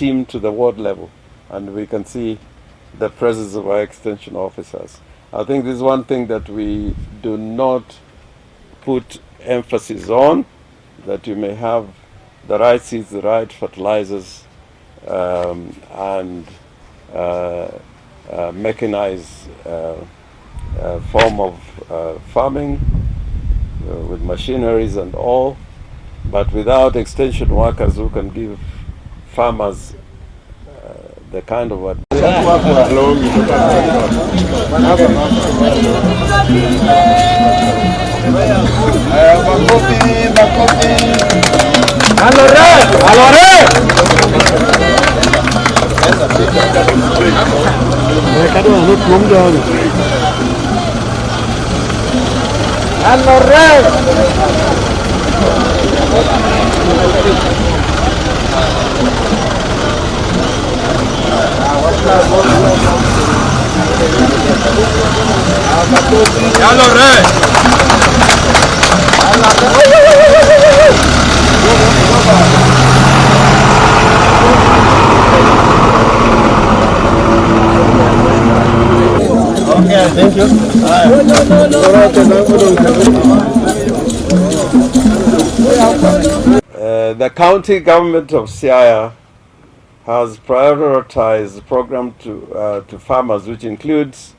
team to the ward level, and we can see the presence of our extension officers. I think this is one thing that we do not put emphasis on, that you may have the right seeds, the right fertilizers, and mechanized form of farming with machineries and all, but without extension workers who can give farmers the kind of what. Okay, thank you. The county government of Siaya has prioritized the program to farmers, which includes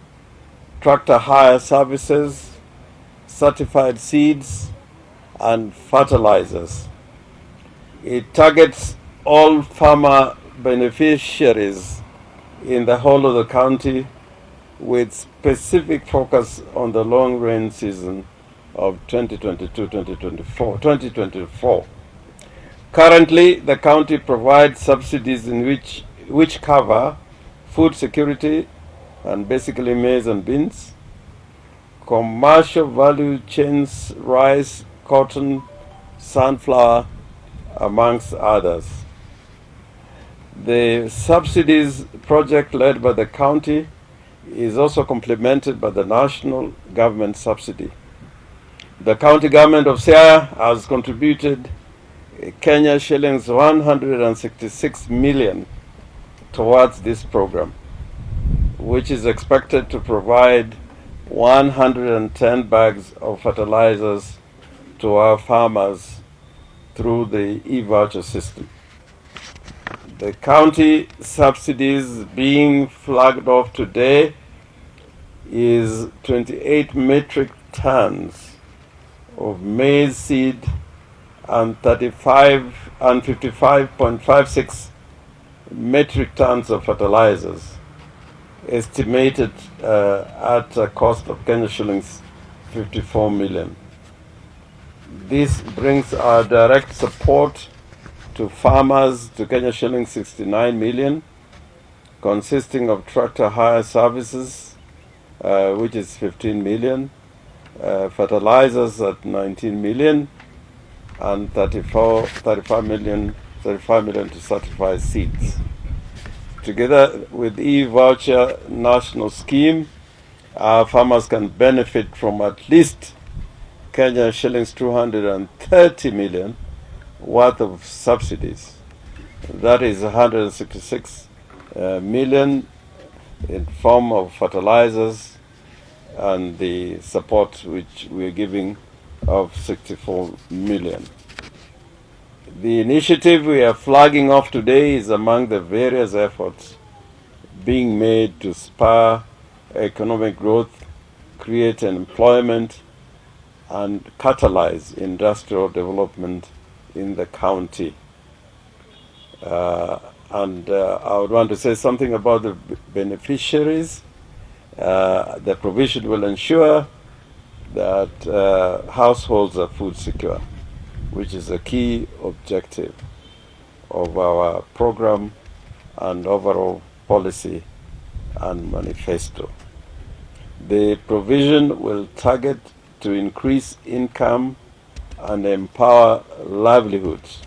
tractor hire services, certified seeds, and fertilizers. It targets all farmer beneficiaries in the whole of the county, with specific focus on the long rain season of 2022-2024. Currently, the county provides subsidies in which cover food security, and basically maize and beans, commercial value chains, rice, cotton, sunflower, amongst others. The subsidies project led by the county is also complemented by the national government subsidy. The county government of Siaya has contributed Kenya shillings 166 million towards this program, which is expected to provide 110 bags of fertilizers to our farmers through the e-voucher system. The county subsidies being flagged off today is 28 metric tons of maize seed and 55.56 metric tons of fertilizers, estimated at a cost of Kenya shillings 54 million. This brings our direct support to farmers to Kenya shillings 69 million, consisting of tractor hire services, which is 15 million, fertilizers at 19 million, and 35 million to certified seeds. Together with e-voucher national scheme, our farmers can benefit from at least Kenya shillings 230 million worth of subsidies. That is 166 million in form of fertilizers, and the support which we are giving of 64 million. The initiative we are flagging off today is among the various efforts being made to spur economic growth, create employment, and catalyze industrial development in the county. I would want to say something about the beneficiaries. The provision will ensure that households are food secure, which is a key objective of our program and overall policy and manifesto. The provision will target to increase income and empower livelihoods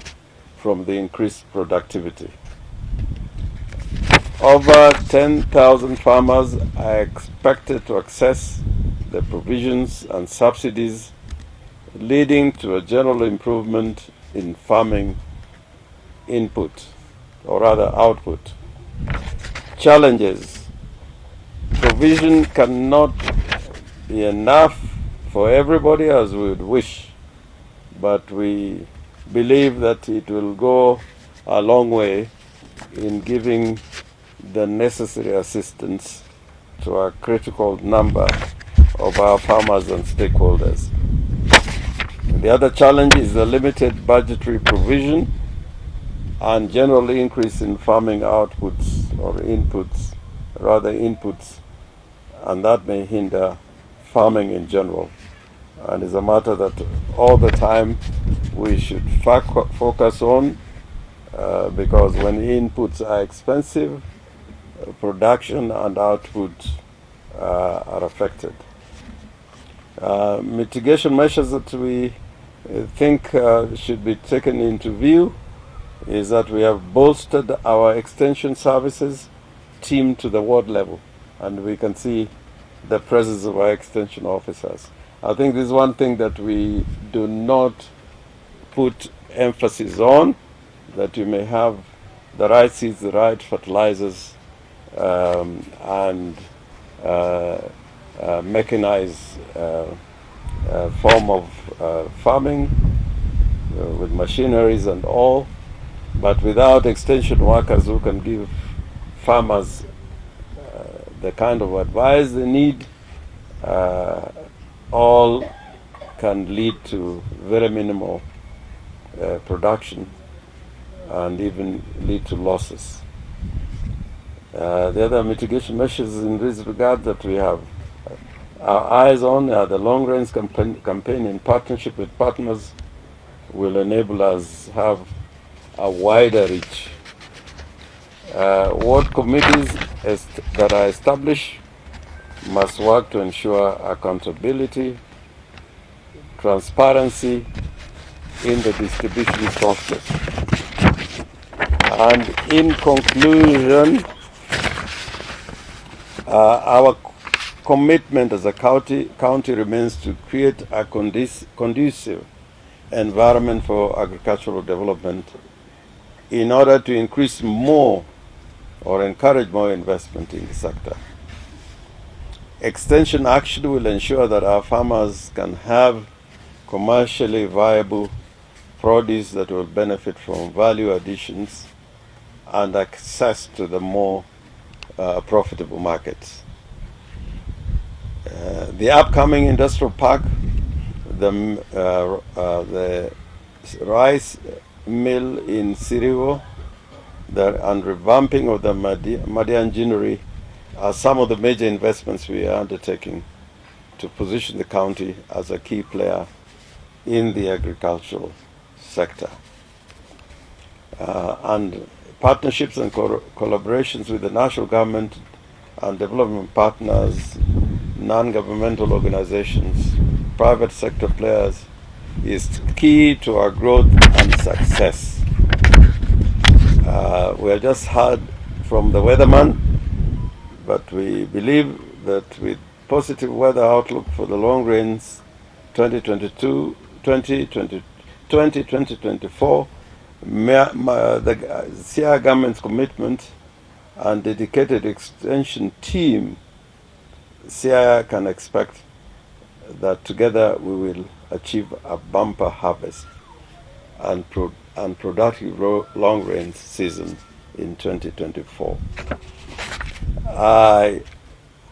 from the increased productivity. Over 10,000 farmers are expected to access the provisions and subsidies, leading to a general improvement in farming input or rather output. Challenges. Provision cannot be enough for everybody as we would wish, but we believe that it will go a long way in giving the necessary assistance to a critical number of our farmers and stakeholders. The other challenge is the limited budgetary provision and general increase in farming outputs or inputs, and that may hinder farming in general. And it's a matter that all the time we should focus on, because when inputs are expensive, production and output are affected. Mitigation measures that we think should be taken into view is that we have bolstered our extension services team to the ward level, and we can see the presence of our extension officers. I think this is one thing that we do not put emphasis on, that you may have the right seeds, the right fertilizers, and mechanized form of farming with machineries and all, but without extension workers who can give farmers the kind of advice they need, all can lead to very minimal production and even lead to losses. The other mitigation measures in this regard that we have our eyes on are the long-range campaign in partnership with partners will enable us have a wider reach. Ward committees that are established must work to ensure accountability, transparency in the distribution process. And in conclusion, our commitment as a county remains to create a conducive environment for agricultural development in order to increase more or encourage more investment in the sector. Extension action will ensure that our farmers can have commercially viable produce that will benefit from value additions and access to the more profitable markets. The upcoming industrial park, the rice mill in Siriwo, and revamping of the Madianjinery are some of the major investments we are undertaking to position the county as a key player in the agricultural sector. And partnerships and collaborations with the national government and development partners, non-governmental organizations, private sector players is key to our growth and success. We have just heard from the weatherman, but we believe that with positive weather outlook for the long range 2024, the CIA government's commitment and dedicated extension team, CIA can expect that together we will achieve a bumper harvest and productive long-range season in 2024.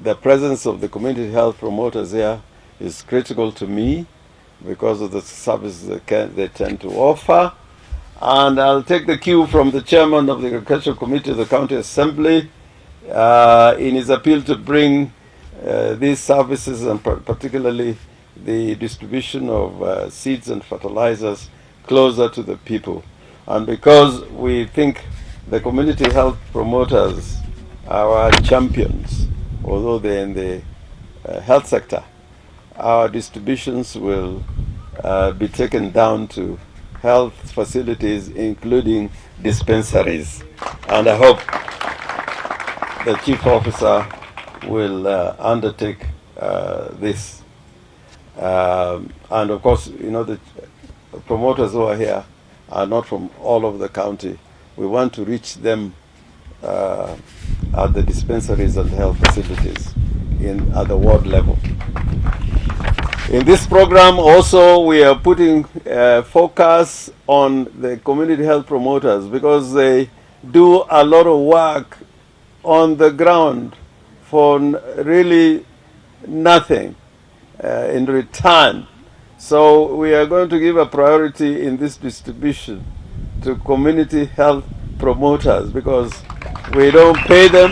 The presence of the community health promoters here is critical to me because of the services they tend to offer. And I'll take the cue from the chairman of the Agricultural Committee of the County Assembly in his appeal to bring these services, and particularly the distribution of seeds and fertilizers, closer to the people. And because we think the community health promoters are our champions, although they're in the health sector, our distributions will be taken down to health facilities, including dispensaries. And I hope the chief officer will undertake this. And of course, you know, the promoters who are here are not from all over the county. we want to reach them at the dispensaries and health facilities at the ward level. In this program also we are putting focus on the community health promoters, because they do a lot of work on the ground for really nothing in return. So we are going to give a priority in this distribution to community health promoters, because we don't pay them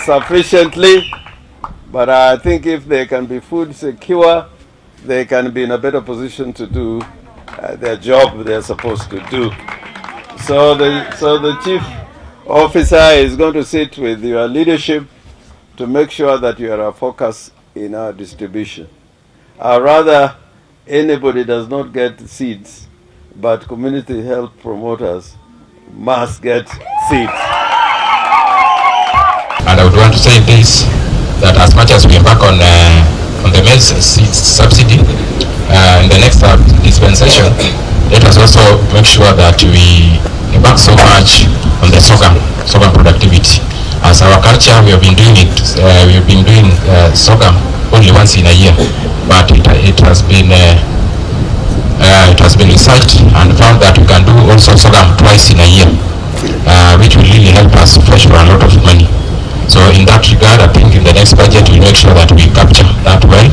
sufficiently. But I think if they can be food secure, they can be in a better position to do their job they're supposed to do. So the chief officer is going to sit with your leadership to make sure that you are a focus in our distribution. Or rather, anybody does not get seeds, but community health promoters must get seeds. And I would want to say this, that as much as we embark on the maize seeds subsidy, in the next dispensation, let us also make sure that we embark so much on the sorghum productivity. As our culture, we have been doing it. We have been doing sorghum only once in a year, but it has been researched and found that we can do also sorghum twice in a year, which will really help us fetch for a lot of money. So in that regard, I think in the next budget we'll make sure that we capture that well